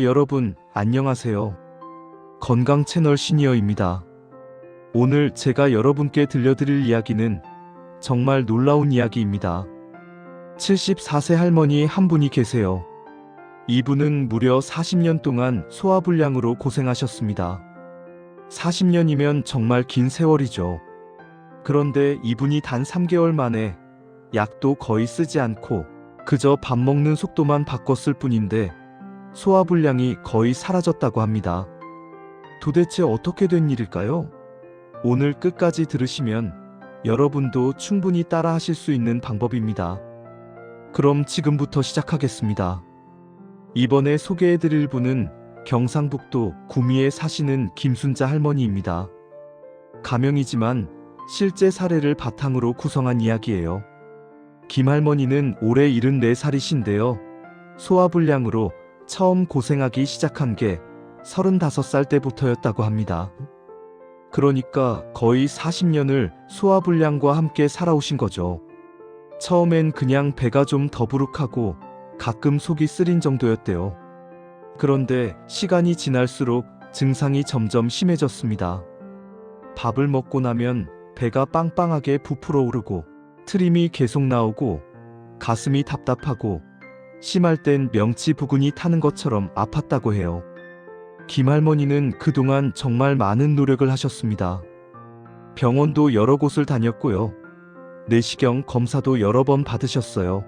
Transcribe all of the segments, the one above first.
여러분, 안녕하세요. 건강 채널 시니어입니다. 오늘 제가 여러분께 들려드릴 이야기는 정말 놀라운 이야기입니다. 74세 할머니 한 분이 계세요. 이분은 무려 40년 동안 소화불량으로 고생하셨습니다. 40년이면 정말 긴 세월이죠. 그런데 이분이 단 3개월 만에 약도 거의 쓰지 않고 그저 밥 먹는 속도만 바꿨을 뿐인데 소화불량이 거의 사라졌다고 합니다. 도대체 어떻게 된 일일까요? 오늘 끝까지 들으시면 여러분도 충분히 따라 하실 수 있는 방법입니다. 그럼 지금부터 시작하겠습니다. 이번에 소개해드릴 분은 경상북도 구미에 사시는 김순자 할머니입니다. 가명이지만 실제 사례를 바탕으로 구성한 이야기예요. 김 할머니는 올해 74살이신데요. 소화불량으로 처음 고생하기 시작한 게 35살 때부터였다고 합니다. 그러니까 거의 40년을 소화불량과 함께 살아오신 거죠. 처음엔 그냥 배가 좀 더부룩하고 가끔 속이 쓰린 정도였대요. 그런데 시간이 지날수록 증상이 점점 심해졌습니다. 밥을 먹고 나면 배가 빵빵하게 부풀어 오르고 트림이 계속 나오고 가슴이 답답하고 심할 땐 명치 부근이 타는 것처럼 아팠다고 해요. 김 할머니는 그동안 정말 많은 노력을 하셨습니다. 병원도 여러 곳을 다녔고요. 내시경 검사도 여러 번 받으셨어요.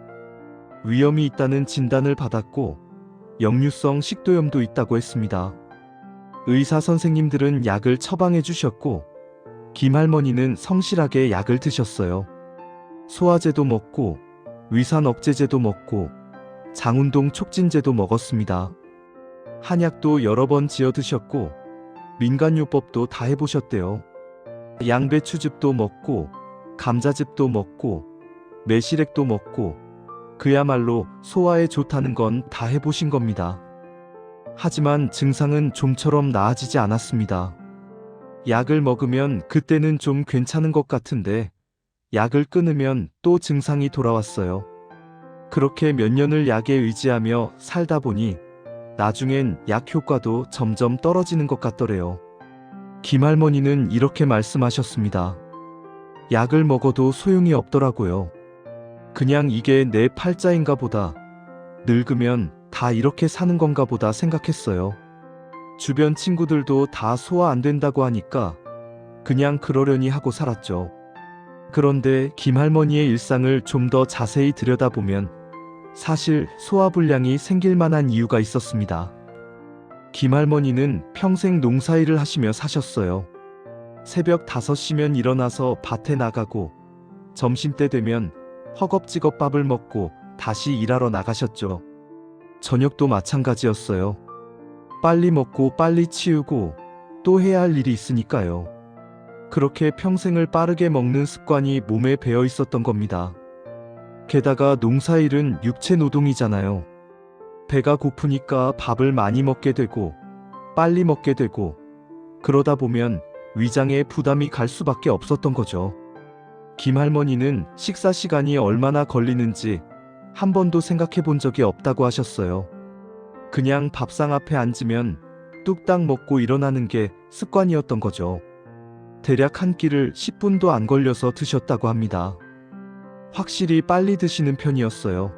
위염이 있다는 진단을 받았고 역류성 식도염도 있다고 했습니다. 의사 선생님들은 약을 처방해 주셨고 김 할머니는 성실하게 약을 드셨어요. 소화제도 먹고 위산 억제제도 먹고 장운동 촉진제도 먹었습니다. 한약도 여러 번 지어 드셨고 민간요법도 다 해보셨대요. 양배추즙도 먹고 감자즙도 먹고 매실액도 먹고 그야말로 소화에 좋다는 건 다 해보신 겁니다. 하지만 증상은 좀처럼 나아지지 않았습니다. 약을 먹으면 그때는 좀 괜찮은 것 같은데 약을 끊으면 또 증상이 돌아왔어요. 그렇게 몇 년을 약에 의지하며 살다 보니 나중엔 약 효과도 점점 떨어지는 것 같더래요. 김 할머니는 이렇게 말씀하셨습니다. 약을 먹어도 소용이 없더라고요. 그냥 이게 내 팔자인가 보다. 늙으면 다 이렇게 사는 건가 보다 생각했어요. 주변 친구들도 다 소화 안 된다고 하니까 그냥 그러려니 하고 살았죠. 그런데 김 할머니의 일상을 좀 더 자세히 들여다보면 사실 소화불량이 생길 만한 이유가 있었습니다. 김 할머니는 평생 농사일을 하시며 사셨어요. 새벽 5시면 일어나서 밭에 나가고 점심때 되면 허겁지겁 밥을 먹고 다시 일하러 나가셨죠. 저녁도 마찬가지였어요. 빨리 먹고 빨리 치우고 또 해야 할 일이 있으니까요. 그렇게 평생을 빠르게 먹는 습관이 몸에 배어 있었던 겁니다. 게다가 농사일은 육체 노동이잖아요. 배가 고프니까 밥을 많이 먹게 되고 빨리 먹게 되고 그러다 보면 위장에 부담이 갈 수밖에 없었던 거죠. 김 할머니는 식사 시간이 얼마나 걸리는지 한 번도 생각해 본 적이 없다고 하셨어요. 그냥 밥상 앞에 앉으면 뚝딱 먹고 일어나는 게 습관이었던 거죠. 대략 한 끼를 10분도 안 걸려서 드셨다고 합니다. 확실히 빨리 드시는 편이었어요.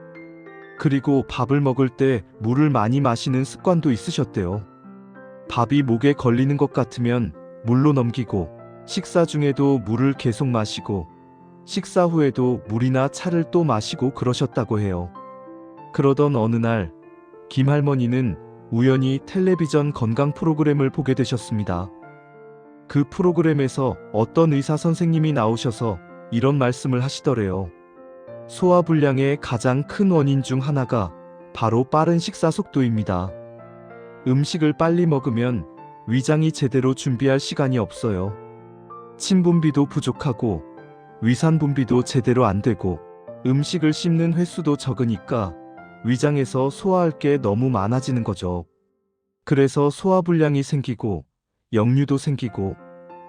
그리고 밥을 먹을 때 물을 많이 마시는 습관도 있으셨대요. 밥이 목에 걸리는 것 같으면 물로 넘기고 식사 중에도 물을 계속 마시고 식사 후에도 물이나 차를 또 마시고 그러셨다고 해요. 그러던 어느 날 김 할머니는 우연히 텔레비전 건강 프로그램을 보게 되셨습니다. 그 프로그램에서 어떤 의사 선생님이 나오셔서 이런 말씀을 하시더래요. 소화불량의 가장 큰 원인 중 하나가 바로 빠른 식사 속도입니다. 음식을 빨리 먹으면 위장이 제대로 준비할 시간이 없어요. 침 분비도 부족하고 위산 분비도 제대로 안 되고 음식을 씹는 횟수도 적으니까 위장에서 소화할 게 너무 많아지는 거죠. 그래서 소화불량이 생기고 역류도 생기고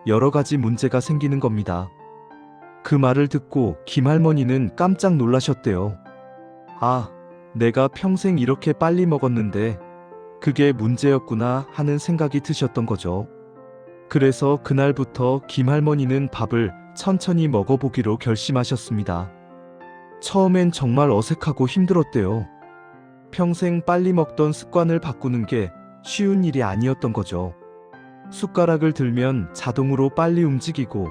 여러 가지 문제가 생기는 겁니다. 그 말을 듣고 김 할머니는 깜짝 놀라셨대요. 아, 내가 평생 이렇게 빨리 먹었는데 그게 문제였구나 하는 생각이 드셨던 거죠. 그래서 그날부터 김할머니는 밥을 천천히 먹어보기로 결심하셨습니다. 처음엔 정말 어색하고 힘들었대요. 평생 빨리 먹던 습관을 바꾸는 게 쉬운 일이 아니었던 거죠. 숟가락을 들면 자동으로 빨리 움직이고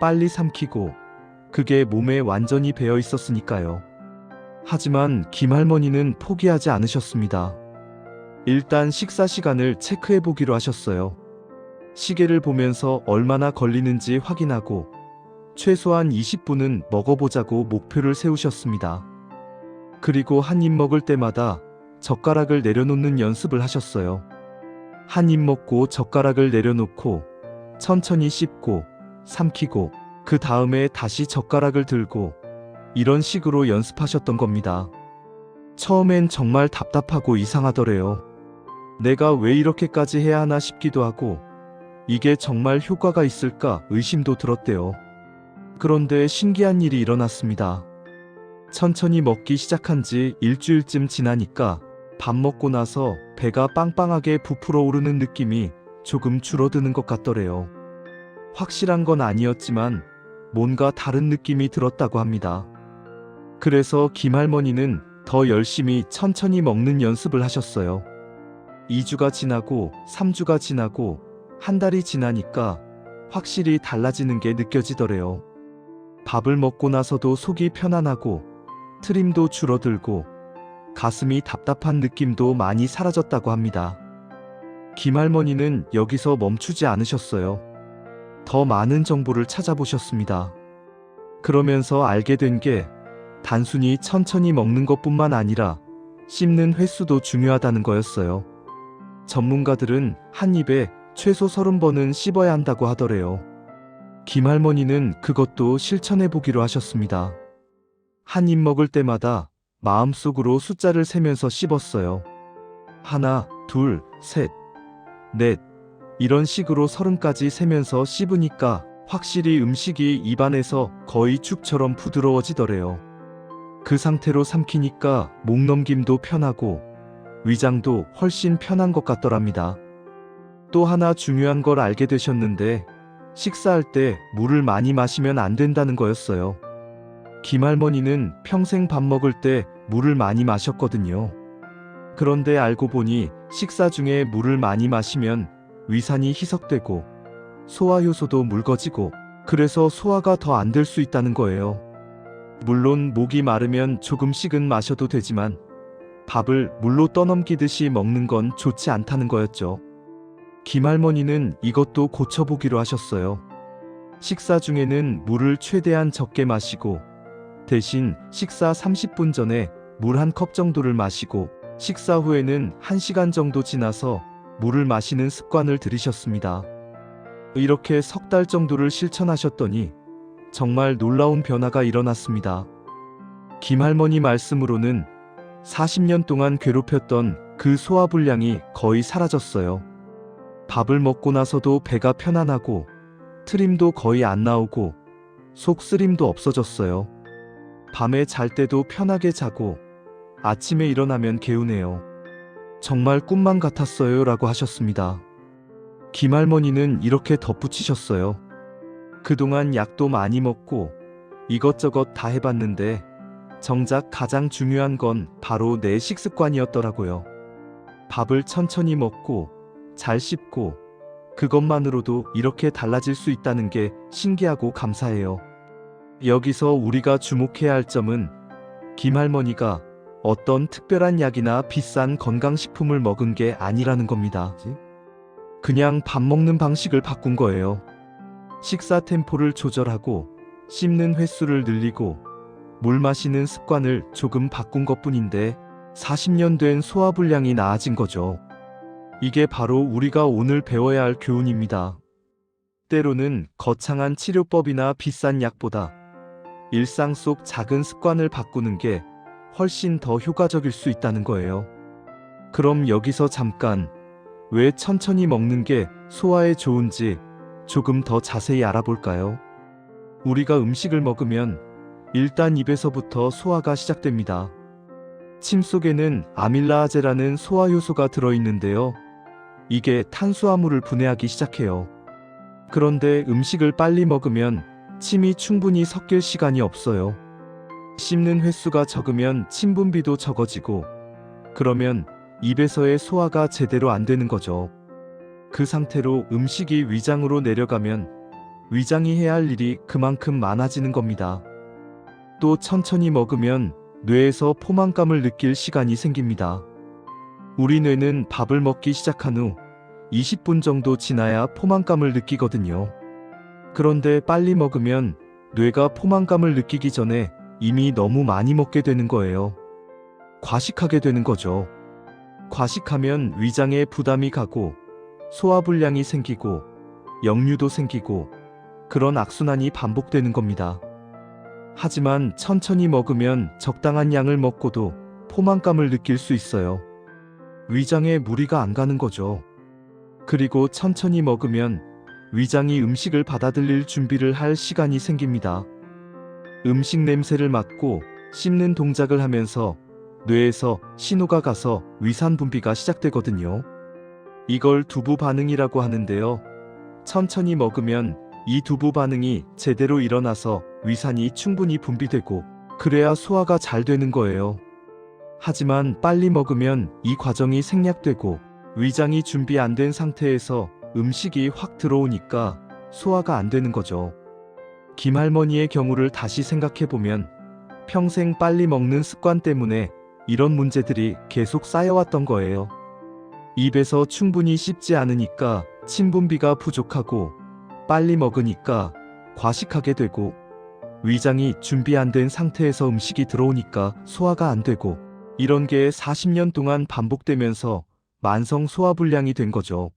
빨리 삼키고 그게 몸에 완전히 배어 있었으니까요. 하지만 김할머니는 포기하지 않으셨습니다. 일단 식사 시간을 체크해 보기로 하셨어요. 시계를 보면서 얼마나 걸리는지 확인하고 최소한 20분은 먹어보자고 목표를 세우셨습니다. 그리고 한 입 먹을 때마다 젓가락을 내려놓는 연습을 하셨어요. 한 입 먹고 젓가락을 내려놓고 천천히 씹고 삼키고 그 다음에 다시 젓가락을 들고 이런 식으로 연습하셨던 겁니다. 처음엔 정말 답답하고 이상하더래요. 내가 왜 이렇게까지 해야 하나 싶기도 하고 이게 정말 효과가 있을까 의심도 들었대요. 그런데 신기한 일이 일어났습니다. 천천히 먹기 시작한 지 일주일쯤 지나니까 밥 먹고 나서 배가 빵빵하게 부풀어 오르는 느낌이 조금 줄어드는 것 같더래요. 확실한 건 아니었지만 뭔가 다른 느낌이 들었다고 합니다. 그래서 김할머니는 더 열심히 천천히 먹는 연습을 하셨어요. 2주가 지나고 3주가 지나고 한 달이 지나니까 확실히 달라지는 게 느껴지더래요. 밥을 먹고 나서도 속이 편안하고 트림도 줄어들고 가슴이 답답한 느낌도 많이 사라졌다고 합니다. 김할머니는 여기서 멈추지 않으셨어요. 더 많은 정보를 찾아보셨습니다. 그러면서 알게 된 게 단순히 천천히 먹는 것뿐만 아니라 씹는 횟수도 중요하다는 거였어요. 전문가들은 한 입에 최소 30번은 씹어야 한다고 하더래요. 김할머니는 그것도 실천해 보기로 하셨습니다. 한 입 먹을 때마다 마음속으로 숫자를 세면서 씹었어요. 하나, 둘, 셋, 넷 이런 식으로 30까지 세면서 씹으니까 확실히 음식이 입안에서 거의 죽처럼 부드러워지더래요. 그 상태로 삼키니까 목 넘김도 편하고 위장도 훨씬 편한 것 같더랍니다. 또 하나 중요한 걸 알게 되셨는데 식사할 때 물을 많이 마시면 안 된다는 거였어요. 김할머니는 평생 밥 먹을 때 물을 많이 마셨거든요. 그런데 알고 보니 식사 중에 물을 많이 마시면 위산이 희석되고 소화효소도 묽어지고 그래서 소화가 더 안 될 수 있다는 거예요. 물론 목이 마르면 조금씩은 마셔도 되지만 밥을 물로 떠넘기듯이 먹는 건 좋지 않다는 거였죠. 김할머니는 이것도 고쳐보기로 하셨어요. 식사 중에는 물을 최대한 적게 마시고 대신 식사 30분 전에 물 한 컵 정도를 마시고 식사 후에는 1시간 정도 지나서 물을 마시는 습관을 들이셨습니다. 이렇게 석 달 정도를 실천하셨더니 정말 놀라운 변화가 일어났습니다. 김할머니 말씀으로는 40년 동안 괴롭혔던 그 소화불량이 거의 사라졌어요. 밥을 먹고 나서도 배가 편안하고 트림도 거의 안 나오고 속 쓰림도 없어졌어요. 밤에 잘 때도 편하게 자고 아침에 일어나면 개운해요. 정말 꿈만 같았어요 라고 하셨습니다. 김할머니는 이렇게 덧붙이셨어요. 그동안 약도 많이 먹고 이것저것 다 해봤는데 정작 가장 중요한 건 바로 내 식습관이었더라고요. 밥을 천천히 먹고 잘 씹고 그것만으로도 이렇게 달라질 수 있다는 게 신기하고 감사해요. 여기서 우리가 주목해야 할 점은 김할머니가 어떤 특별한 약이나 비싼 건강식품을 먹은 게 아니라는 겁니다. 그냥 밥 먹는 방식을 바꾼 거예요. 식사 템포를 조절하고 씹는 횟수를 늘리고 물 마시는 습관을 조금 바꾼 것뿐인데 40년 된 소화불량이 나아진 거죠. 이게 바로 우리가 오늘 배워야 할 교훈입니다. 때로는 거창한 치료법이나 비싼 약보다 일상 속 작은 습관을 바꾸는 게 훨씬 더 효과적일 수 있다는 거예요. 그럼 여기서 잠깐 왜 천천히 먹는 게 소화에 좋은지 조금 더 자세히 알아볼까요? 우리가 음식을 먹으면 일단 입에서부터 소화가 시작됩니다. 침 속에는 아밀라아제라는 소화 효소가 들어있는데요. 이게 탄수화물을 분해하기 시작해요. 그런데 음식을 빨리 먹으면 침이 충분히 섞일 시간이 없어요. 씹는 횟수가 적으면 침 분비도 적어지고, 그러면 입에서의 소화가 제대로 안 되는 거죠. 그 상태로 음식이 위장으로 내려가면 위장이 해야 할 일이 그만큼 많아지는 겁니다. 또 천천히 먹으면 뇌에서 포만감을 느낄 시간이 생깁니다. 우리 뇌는 밥을 먹기 시작한 후 20분 정도 지나야 포만감을 느끼거든요. 그런데 빨리 먹으면 뇌가 포만감을 느끼기 전에 이미 너무 많이 먹게 되는 거예요. 과식하게 되는 거죠. 과식하면 위장에 부담이 가고 소화불량이 생기고 역류도 생기고 그런 악순환이 반복되는 겁니다. 하지만 천천히 먹으면 적당한 양을 먹고도 포만감을 느낄 수 있어요. 위장에 무리가 안 가는 거죠. 그리고 천천히 먹으면 위장이 음식을 받아들일 준비를 할 시간이 생깁니다. 음식 냄새를 맡고 씹는 동작을 하면서 뇌에서 신호가 가서 위산 분비가 시작되거든요. 이걸 두부 반응이라고 하는데요. 천천히 먹으면 이 두부 반응이 제대로 일어나서 위산이 충분히 분비되고 그래야 소화가 잘 되는 거예요. 하지만 빨리 먹으면 이 과정이 생략되고 위장이 준비 안 된 상태에서 음식이 확 들어오니까 소화가 안 되는 거죠. 김할머니의 경우를 다시 생각해보면 평생 빨리 먹는 습관 때문에 이런 문제들이 계속 쌓여왔던 거예요. 입에서 충분히 씹지 않으니까 침 분비가 부족하고 빨리 먹으니까 과식하게 되고 위장이 준비 안 된 상태에서 음식이 들어오니까 소화가 안 되고 이런 게 40년 동안 반복되면서 만성 소화불량이 된 거죠.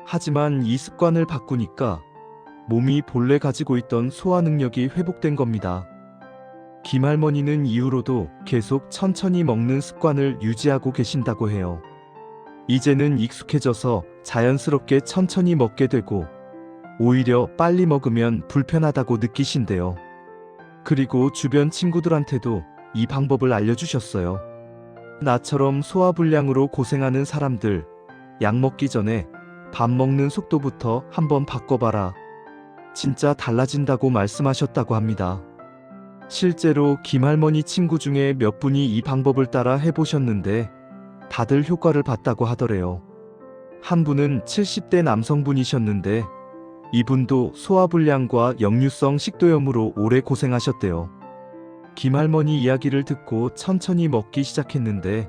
하지만 이 습관을 바꾸니까 몸이 본래 가지고 있던 소화 능력이 회복된 겁니다. 김할머니는 이후로도 계속 천천히 먹는 습관을 유지하고 계신다고 해요. 이제는 익숙해져서 자연스럽게 천천히 먹게 되고 오히려 빨리 먹으면 불편하다고 느끼신대요. 그리고 주변 친구들한테도 이 방법을 알려주셨어요. 나처럼 소화불량으로 고생하는 사람들, 약 먹기 전에 밥 먹는 속도부터 한번 바꿔봐라. 진짜 달라진다고 말씀하셨다고 합니다. 실제로 김할머니 친구 중에 몇 분이 이 방법을 따라 해보셨는데 다들 효과를 봤다고 하더래요. 한 분은 70대 남성분이셨는데 이분도 소화불량과 역류성 식도염으로 오래 고생하셨대요. 김할머니 이야기를 듣고 천천히 먹기 시작했는데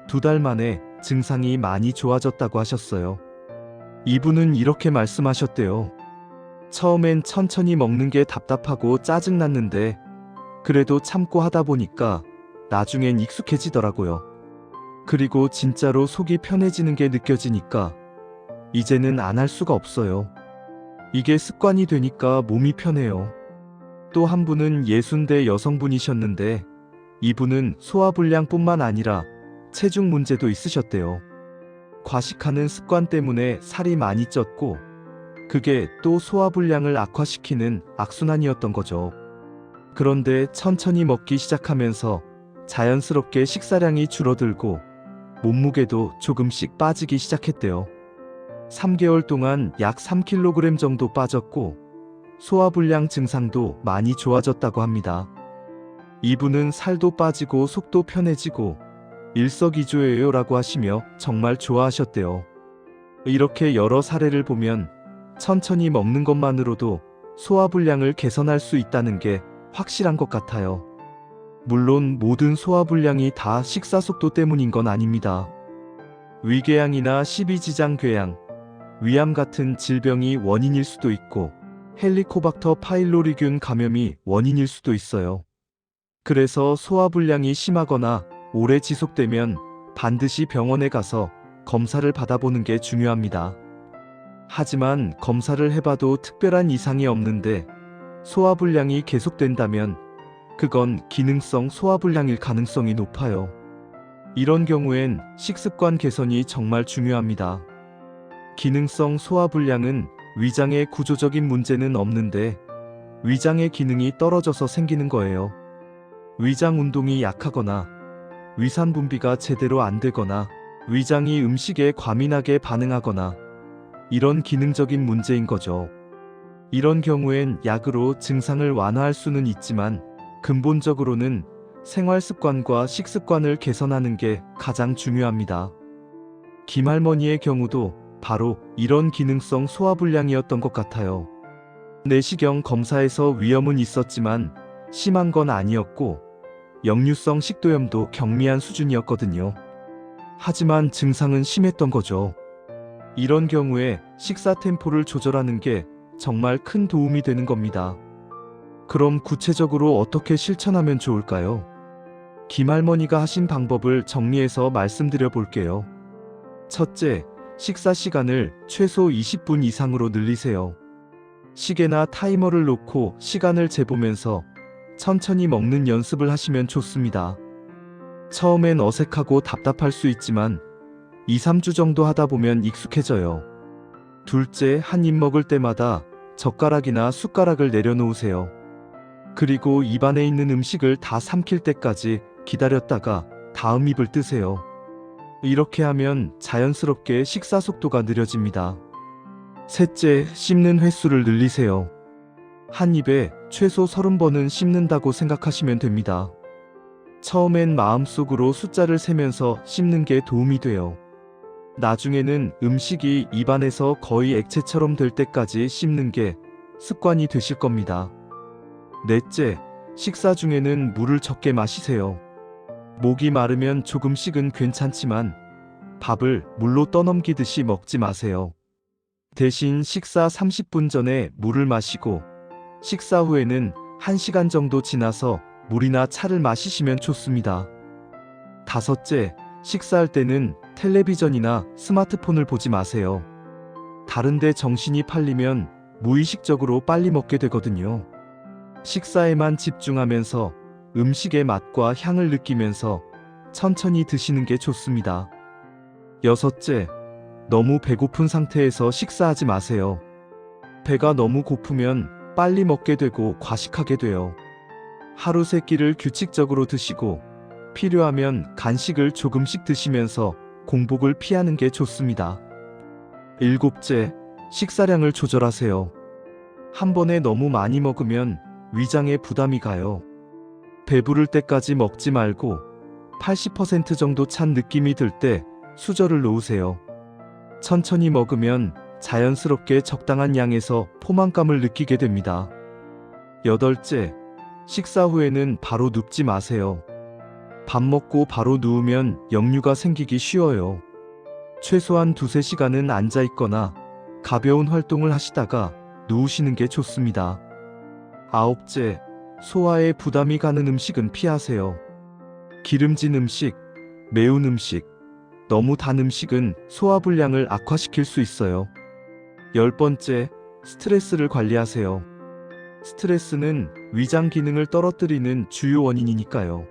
2달 만에 증상이 많이 좋아졌다고 하셨어요. 이분은 이렇게 말씀하셨대요. 처음엔 천천히 먹는 게 답답하고 짜증났는데 그래도 참고 하다 보니까 나중엔 익숙해지더라고요. 그리고 진짜로 속이 편해지는 게 느껴지니까 이제는 안 할 수가 없어요. 이게 습관이 되니까 몸이 편해요. 또 한 분은 60대 여성분이셨는데 이분은 소화불량뿐만 아니라 체중 문제도 있으셨대요. 과식하는 습관 때문에 살이 많이 쪘고 그게 또 소화불량을 악화시키는 악순환이었던 거죠. 그런데 천천히 먹기 시작하면서 자연스럽게 식사량이 줄어들고 몸무게도 조금씩 빠지기 시작했대요. 3개월 동안 약 3kg 정도 빠졌고 소화불량 증상도 많이 좋아졌다고 합니다. 이분은 살도 빠지고 속도 편해지고 일석이조예요 라고 하시며 정말 좋아하셨대요. 이렇게 여러 사례를 보면 천천히 먹는 것만으로도 소화불량을 개선할 수 있다는 게 확실한 것 같아요. 물론 모든 소화불량이 다 식사 속도 때문인 건 아닙니다. 위궤양이나 십이지장궤양, 위암 같은 질병이 원인일 수도 있고 헬리코박터 파일로리균 감염이 원인일 수도 있어요. 그래서 소화불량이 심하거나 오래 지속되면 반드시 병원에 가서 검사를 받아보는 게 중요합니다. 하지만 검사를 해봐도 특별한 이상이 없는데 소화불량이 계속된다면 그건 기능성 소화불량일 가능성이 높아요. 이런 경우엔 식습관 개선이 정말 중요합니다. 기능성 소화불량은 위장의 구조적인 문제는 없는데 위장의 기능이 떨어져서 생기는 거예요. 위장 운동이 약하거나 위산 분비가 제대로 안 되거나 위장이 음식에 과민하게 반응하거나 이런 기능적인 문제인 거죠. 이런 경우엔 약으로 증상을 완화할 수는 있지만 근본적으로는 생활 습관과 식습관을 개선하는 게 가장 중요합니다. 김할머니의 경우도 바로 이런 기능성 소화불량이었던 것 같아요. 내시경 검사에서 위염은 있었지만 심한 건 아니었고 역류성 식도염도 경미한 수준이었거든요. 하지만 증상은 심했던 거죠. 이런 경우에 식사 템포를 조절하는 게 정말 큰 도움이 되는 겁니다. 그럼 구체적으로 어떻게 실천하면 좋을까요? 김할머니가 하신 방법을 정리해서 말씀드려 볼게요. 첫째, 식사 시간을 최소 20분 이상으로 늘리세요. 시계나 타이머를 놓고 시간을 재보면서 천천히 먹는 연습을 하시면 좋습니다. 처음엔 어색하고 답답할 수 있지만 2, 3주 정도 하다 보면 익숙해져요. 둘째, 한 입 먹을 때마다 젓가락이나 숟가락을 내려놓으세요. 그리고 입안에 있는 음식을 다 삼킬 때까지 기다렸다가 다음 입을 뜨세요. 이렇게 하면 자연스럽게 식사 속도가 느려집니다. 셋째, 씹는 횟수를 늘리세요. 한 입에 최소 30번은 씹는다고 생각하시면 됩니다. 처음엔 마음속으로 숫자를 세면서 씹는 게 도움이 돼요. 나중에는 음식이 입안에서 거의 액체처럼 될 때까지 씹는 게 습관이 되실 겁니다. 넷째, 식사 중에는 물을 적게 마시세요. 목이 마르면 조금씩은 괜찮지만 밥을 물로 떠넘기듯이 먹지 마세요. 대신 식사 30분 전에 물을 마시고 식사 후에는 1시간 정도 지나서 물이나 차를 마시시면 좋습니다. 다섯째, 식사할 때는 텔레비전이나 스마트폰을 보지 마세요. 다른데 정신이 팔리면 무의식적으로 빨리 먹게 되거든요. 식사에만 집중하면서 음식의 맛과 향을 느끼면서 천천히 드시는 게 좋습니다. 여섯째, 너무 배고픈 상태에서 식사하지 마세요. 배가 너무 고프면 빨리 먹게 되고 과식하게 돼요. 하루 3끼를 규칙적으로 드시고 필요하면 간식을 조금씩 드시면서 공복을 피하는 게 좋습니다. 일곱째, 식사량을 조절하세요. 한 번에 너무 많이 먹으면 위장에 부담이 가요. 배부를 때까지 먹지 말고 80% 정도 찬 느낌이 들 때 수저를 놓으세요. 천천히 먹으면 자연스럽게 적당한 양에서 포만감을 느끼게 됩니다. 여덟째, 식사 후에는 바로 눕지 마세요. 밥 먹고 바로 누우면 역류가 생기기 쉬워요. 최소한 2~3시간은 앉아 있거나 가벼운 활동을 하시다가 누우시는 게 좋습니다. 아홉째, 소화에 부담이 가는 음식은 피하세요. 기름진 음식, 매운 음식, 너무 단 음식은 소화불량을 악화시킬 수 있어요. 10번째, 스트레스를 관리하세요. 스트레스는 위장 기능을 떨어뜨리는 주요 원인이니까요.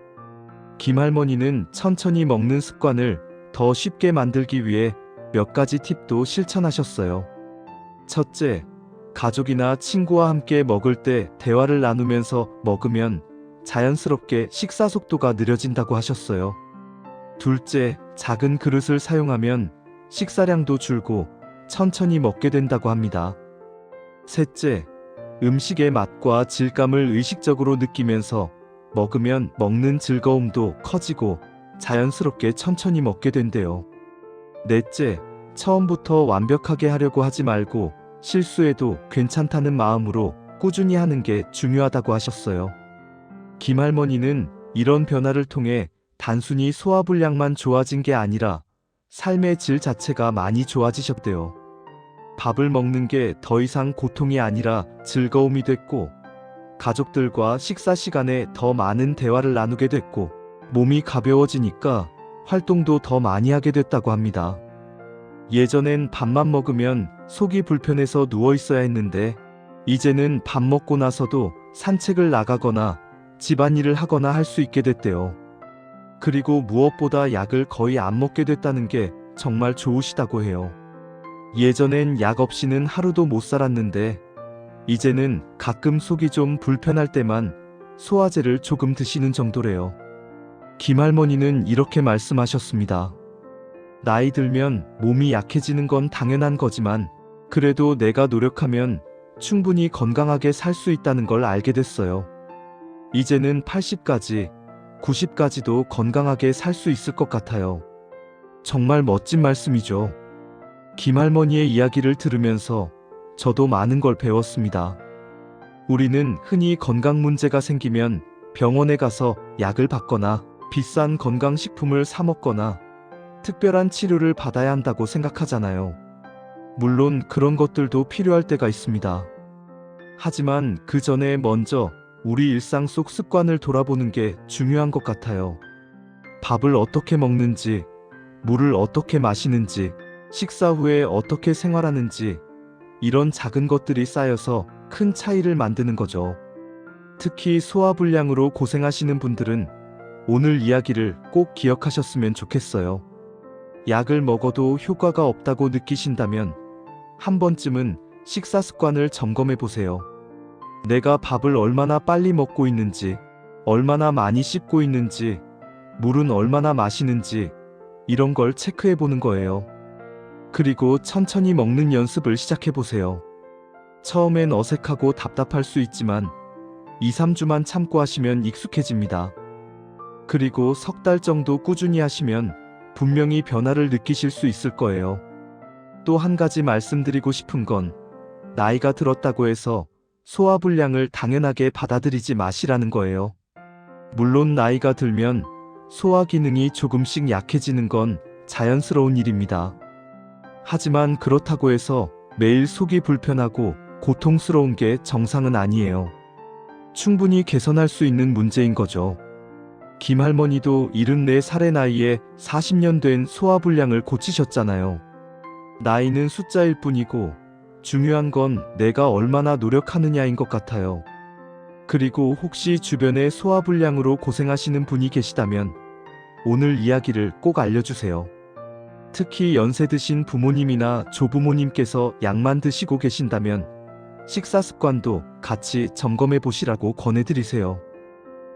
김할머니는 천천히 먹는 습관을 더 쉽게 만들기 위해 몇 가지 팁도 실천하셨어요. 첫째, 가족이나 친구와 함께 먹을 때 대화를 나누면서 먹으면 자연스럽게 식사 속도가 느려진다고 하셨어요. 둘째, 작은 그릇을 사용하면 식사량도 줄고 천천히 먹게 된다고 합니다. 셋째, 음식의 맛과 질감을 의식적으로 느끼면서 먹으면 먹는 즐거움도 커지고 자연스럽게 천천히 먹게 된대요. 넷째, 처음부터 완벽하게 하려고 하지 말고 실수해도 괜찮다는 마음으로 꾸준히 하는 게 중요하다고 하셨어요. 김할머니는 이런 변화를 통해 단순히 소화불량만 좋아진 게 아니라 삶의 질 자체가 많이 좋아지셨대요. 밥을 먹는 게 더 이상 고통이 아니라 즐거움이 됐고, 가족들과 식사 시간에 더 많은 대화를 나누게 됐고, 몸이 가벼워지니까 활동도 더 많이 하게 됐다고 합니다. 예전엔 밥만 먹으면 속이 불편해서 누워 있어야 했는데, 이제는 밥 먹고 나서도 산책을 나가거나 집안일을 하거나 할 수 있게 됐대요. 그리고 무엇보다 약을 거의 안 먹게 됐다는 게 정말 좋으시다고 해요. 예전엔 약 없이는 하루도 못 살았는데 이제는 가끔 속이 좀 불편할 때만 소화제를 조금 드시는 정도래요. 김할머니는 이렇게 말씀하셨습니다. 나이 들면 몸이 약해지는 건 당연한 거지만 그래도 내가 노력하면 충분히 건강하게 살 수 있다는 걸 알게 됐어요. 이제는 80까지, 90까지도 건강하게 살 수 있을 것 같아요. 정말 멋진 말씀이죠. 김할머니의 이야기를 들으면서 저도 많은 걸 배웠습니다. 우리는 흔히 건강 문제가 생기면 병원에 가서 약을 받거나 비싼 건강식품을 사 먹거나 특별한 치료를 받아야 한다고 생각하잖아요. 물론 그런 것들도 필요할 때가 있습니다. 하지만 그 전에 먼저 우리 일상 속 습관을 돌아보는 게 중요한 것 같아요. 밥을 어떻게 먹는지, 물을 어떻게 마시는지, 식사 후에 어떻게 생활하는지, 이런 작은 것들이 쌓여서 큰 차이를 만드는 거죠. 특히 소화불량으로 고생하시는 분들은 오늘 이야기를 꼭 기억하셨으면 좋겠어요. 약을 먹어도 효과가 없다고 느끼신다면 한 번쯤은 식사 습관을 점검해 보세요. 내가 밥을 얼마나 빨리 먹고 있는지, 얼마나 많이 씹고 있는지, 물은 얼마나 마시는지, 이런 걸 체크해 보는 거예요. 그리고 천천히 먹는 연습을 시작해 보세요. 처음엔 어색하고 답답할 수 있지만 2, 3주만 참고 하시면 익숙해집니다. 그리고 석 달 정도 꾸준히 하시면 분명히 변화를 느끼실 수 있을 거예요. 또 한 가지 말씀드리고 싶은 건 나이가 들었다고 해서 소화불량을 당연하게 받아들이지 마시라는 거예요. 물론 나이가 들면 소화 기능이 조금씩 약해지는 건 자연스러운 일입니다. 하지만 그렇다고 해서 매일 속이 불편하고 고통스러운 게 정상은 아니에요. 충분히 개선할 수 있는 문제인 거죠. 김할머니도 74살의 나이에 40년 된 소화불량을 고치셨잖아요. 나이는 숫자일 뿐이고 중요한 건 내가 얼마나 노력하느냐인 것 같아요. 그리고 혹시 주변에 소화불량으로 고생하시는 분이 계시다면 오늘 이야기를 꼭 알려주세요. 특히 연세 드신 부모님이나 조부모님께서 약만 드시고 계신다면 식사 습관도 같이 점검해 보시라고 권해드리세요.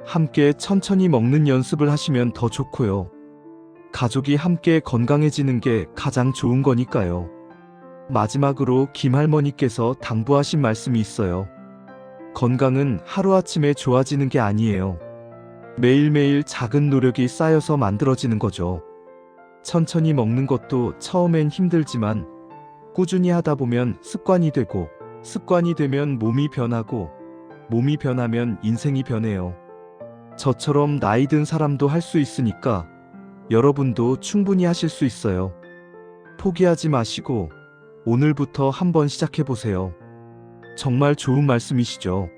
함께 천천히 먹는 연습을 하시면 더 좋고요. 가족이 함께 건강해지는 게 가장 좋은 거니까요. 마지막으로 김할머니께서 당부하신 말씀이 있어요. 건강은 하루아침에 좋아지는 게 아니에요. 매일매일 작은 노력이 쌓여서 만들어지는 거죠. 천천히 먹는 것도 처음엔 힘들지만 꾸준히 하다 보면 습관이 되고 습관이 되면 몸이 변하고 몸이 변하면 인생이 변해요. 저처럼 나이 든 사람도 할 수 있으니까 여러분도 충분히 하실 수 있어요. 포기하지 마시고 오늘부터 한번 시작해 보세요. 정말 좋은 말씀이시죠.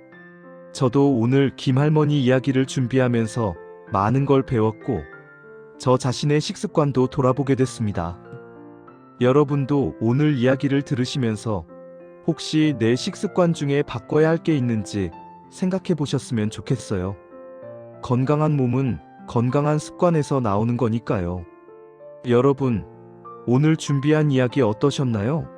저도 오늘 김할머니 이야기를 준비하면서 많은 걸 배웠고 저 자신의 식습관도 돌아보게 됐습니다. 여러분도 오늘 이야기를 들으시면서 혹시 내 식습관 중에 바꿔야 할 게 있는지 생각해 보셨으면 좋겠어요. 건강한 몸은 건강한 습관에서 나오는 거니까요. 여러분, 오늘 준비한 이야기 어떠셨나요?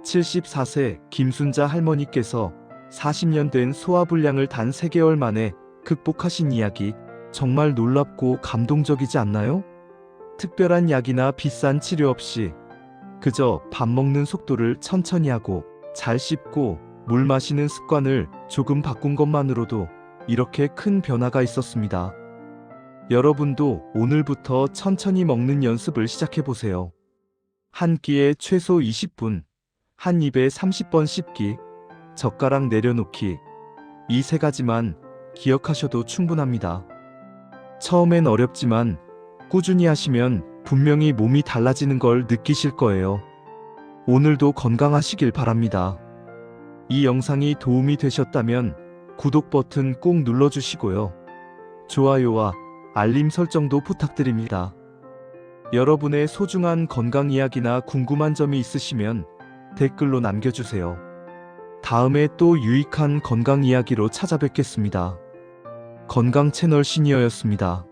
74세 김순자 할머니께서 40년 된 소화불량을 단 3개월 만에 극복하신 이야기 정말 놀랍고 감동적이지 않나요? 특별한 약이나 비싼 치료 없이 그저 밥 먹는 속도를 천천히 하고 잘 씹고 물 마시는 습관을 조금 바꾼 것만으로도 이렇게 큰 변화가 있었습니다. 여러분도 오늘부터 천천히 먹는 연습을 시작해 보세요. 한 끼에 최소 20분, 한 입에 30번 씹기, 젓가락 내려놓기, 이 3가지만 기억하셔도 충분합니다. 처음엔 어렵지만 꾸준히 하시면 분명히 몸이 달라지는 걸 느끼실 거예요. 오늘도 건강하시길 바랍니다. 이 영상이 도움이 되셨다면 구독 버튼 꼭 눌러주시고요. 좋아요와 알림 설정도 부탁드립니다. 여러분의 소중한 건강 이야기나 궁금한 점이 있으시면 댓글로 남겨주세요. 다음에 또 유익한 건강 이야기로 찾아뵙겠습니다. 건강 채널 시니어였습니다.